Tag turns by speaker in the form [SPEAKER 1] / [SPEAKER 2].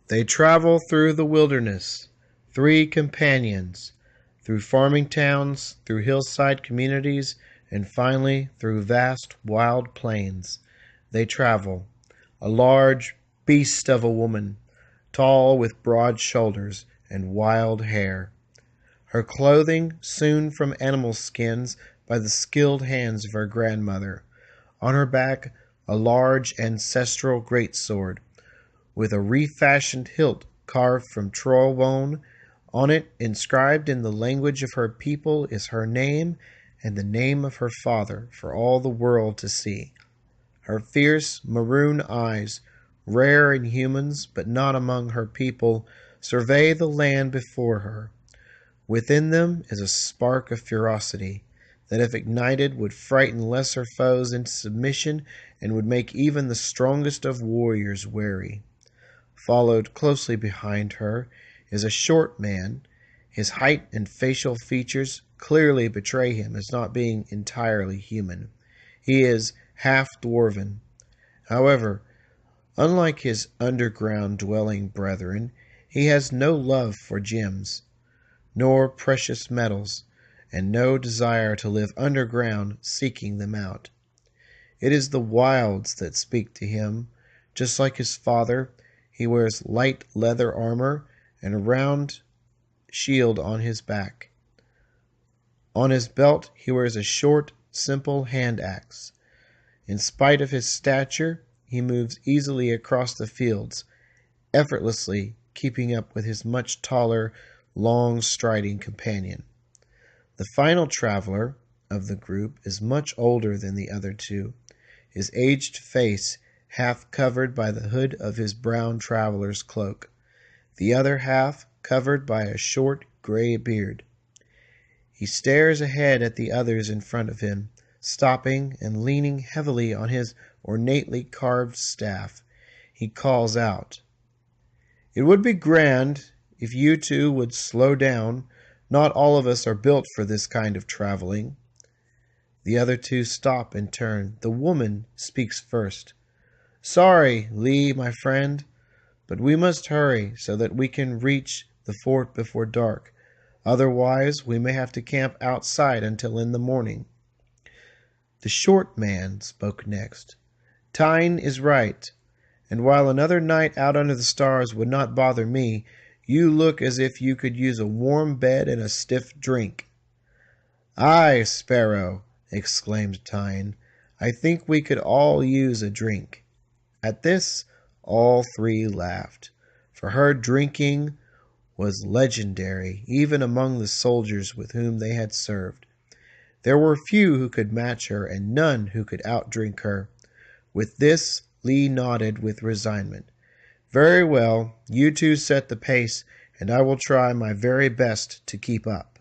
[SPEAKER 1] They travel through the wilderness, 3 companions, through farming towns, through hillside communities, and finally through vast wild plains. They travel, a large beast of a woman, tall with broad shoulders and wild hair. Her clothing sewn from animal skins by the skilled hands of her grandmother. On her back a large ancestral greatsword, with a refashioned hilt carved from troll bone. On it, inscribed in the language of her people, is her name and the name of her father for all the world to see. Her fierce maroon eyes, rare in humans but not among her people, survey the land before her. Within them is a spark of ferocity that, if ignited, would frighten lesser foes into submission and would make even the strongest of warriors wary. Followed closely behind her is a short man. His height and facial features clearly betray him as not being entirely human. He is half Dwarven. However, unlike his underground dwelling brethren, he has no love for gems, nor precious metals, and no desire to live underground seeking them out. It is the wilds that speak to him. Just like his father, he wears light leather armor and a round shield on his back. On his belt he wears a short, simple hand axe. In spite of his stature, he moves easily across the fields, effortlessly keeping up with his much taller, long-striding companion. The final traveler of the group is much older than the other 2, his aged face half covered by the hood of his brown traveler's cloak, the other half covered by a short gray beard. He stares ahead at the others in front of him, stopping and leaning heavily on his ornately carved staff. He calls out, "It would be grand if you 2 would slow down. Not all of us are built for this kind of traveling." The other 2 stop and turn. The woman speaks first. "Sorry, Lee, my friend, but we must hurry so that we can reach the fort before dark. Otherwise, we may have to camp outside until in the morning." The short man spoke next. "Tyne is right, and while another night out under the stars would not bother me, you look as if you could use a warm bed and a stiff drink." "Aye, Sparrow," exclaimed Tyne. "I think we could all use a drink." At this, all 3 laughed, for her drinking was legendary even among the soldiers with whom they had served. There were few who could match her, and none who could outdrink her. With this, Lee nodded with resignment. "Very well, you 2 set the pace, and I will try my very best to keep up."